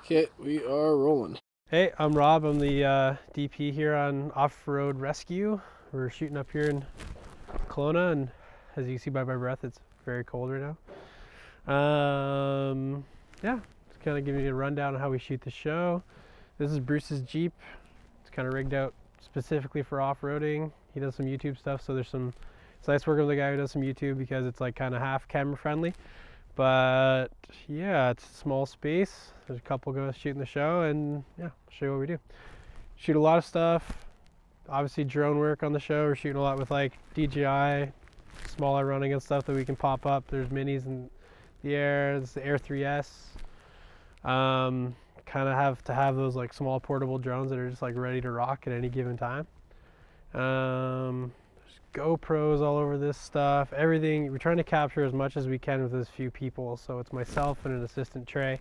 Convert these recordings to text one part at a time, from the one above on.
Okay, we are rolling. Hey, I'm Rob. I'm the DP here on Off-Road Rescue. We're shooting up here in Kelowna, and as you can see by my breath, it's very cold right now. Yeah, just kind of giving you a rundown on how we shoot the show. This is Bruce's Jeep. It's kind of rigged out specifically for off-roading. He does some YouTube stuff, so it's nice working with a guy who does some YouTube because it's like kind of half camera friendly. But yeah, it's a small space. There's a couple guys shooting the show, and yeah, I'll show you what we do. Shoot a lot of stuff. Obviously drone work on the show. We're shooting a lot with like DJI, smaller running and stuff that we can pop up. There's minis in the air. It's the Air 3S. Kind of have to have those like small portable drones that are just like ready to rock at any given time. GoPros all over this stuff, everything. We're trying to capture as much as we can with as few people. So it's myself and an assistant, Trey.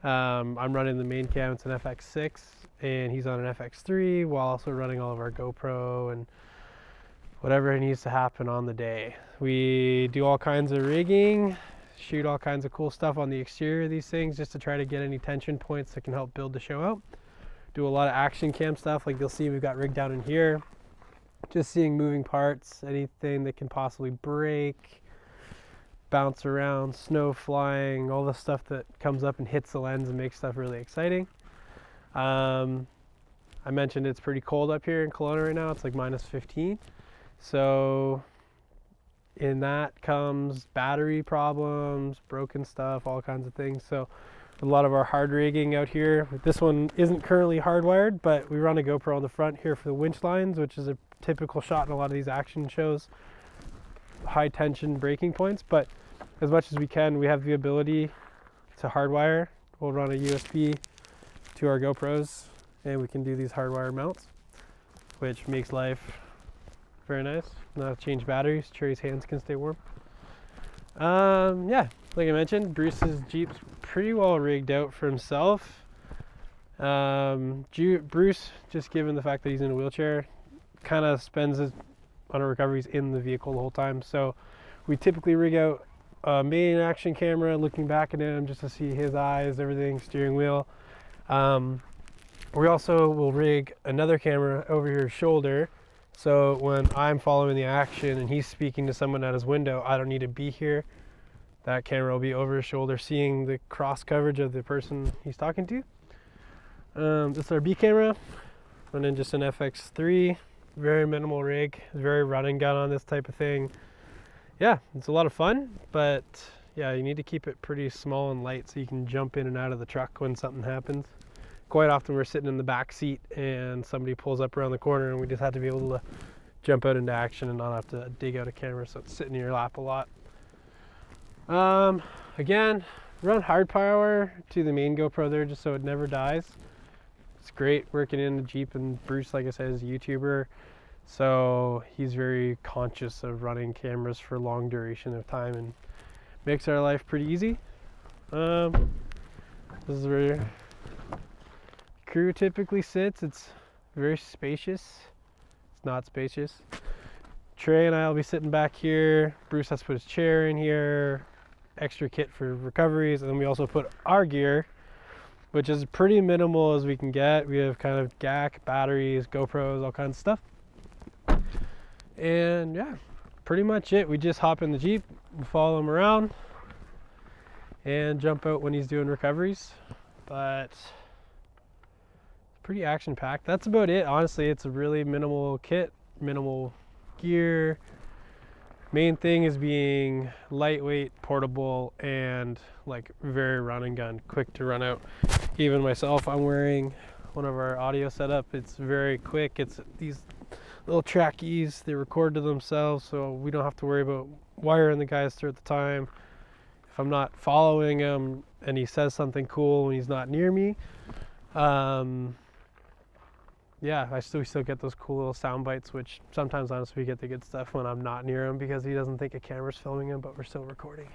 I'm running the main cam. It's an FX6 and he's on an FX3 while also running all of our GoPro and whatever needs to happen on the day. We do all kinds of rigging, shoot all kinds of cool stuff on the exterior of these things just to try to get any tension points that can help build the show out. Do a lot of action cam stuff, like you'll see we've got rigged down in here. Just seeing moving parts, anything that can possibly break, bounce around, snow flying, all the stuff that comes up and hits the lens and makes stuff really exciting. I mentioned it's pretty cold up here in Kelowna right now. It's like -15. So in that comes battery problems, broken stuff, all kinds of things. So a lot of our hard rigging out here. This one isn't currently hardwired, but we run a GoPro on the front here for the winch lines, which is a typical shot in a lot of these action shows, high tension breaking points. But as much as we can, we have the ability to hardwire. We'll run a USB to our GoPros and we can do these hardwire mounts, which makes life very nice. Not change batteries, Cherry's hands can stay warm. Yeah, like I mentioned, Bruce's Jeep's pretty well rigged out for himself. Bruce, just given the fact that he's in a wheelchair, kind of spends his on our recoveries in the vehicle the whole time. So we typically rig out a main action camera looking back at him just to see his eyes, everything, steering wheel. We also will rig another camera over his shoulder, so when I'm following the action and he's speaking to someone at his window, I don't need to be here. That camera will be over his shoulder, seeing the cross coverage of the person he's talking to. This is our B camera, running just an FX3. Very minimal rig, very run and gun on this type of thing. Yeah, it's a lot of fun, but yeah, you need to keep it pretty small and light so you can jump in and out of the truck when something happens. Quite often we're sitting in the back seat and somebody pulls up around the corner and we just have to be able to jump out into action and not have to dig out a camera, so it's sitting in your lap a lot. Again, run hard power to the main GoPro there just so it never dies. It's great working in the Jeep, and Bruce, like I said, is a YouTuber, so he's very conscious of running cameras for long duration of time and makes our life pretty easy. This is where your crew typically sits. It's very spacious. It's not spacious. Trey and I will be sitting back here. Bruce has to put his chair in here, extra kit for recoveries, and then we also put our gear, which is pretty minimal as we can get. We have kind of GAC, batteries, GoPros, all kinds of stuff. And yeah, pretty much it. We just hop in the Jeep, we follow him around, and jump out when he's doing recoveries. But it's pretty action packed. That's about it. Honestly, it's a really minimal kit, minimal gear. Main thing is being lightweight, portable, and like very run and gun, quick to run out. Even myself, I'm wearing one of our audio setup. It's very quick. It's these little trackies, they record to themselves, so we don't have to worry about wiring the guys through at the time. If I'm not following him and he says something cool when he's not near me, yeah, we still get those cool little sound bites, which sometimes honestly we get the good stuff when I'm not near him because he doesn't think a camera's filming him, but we're still recording.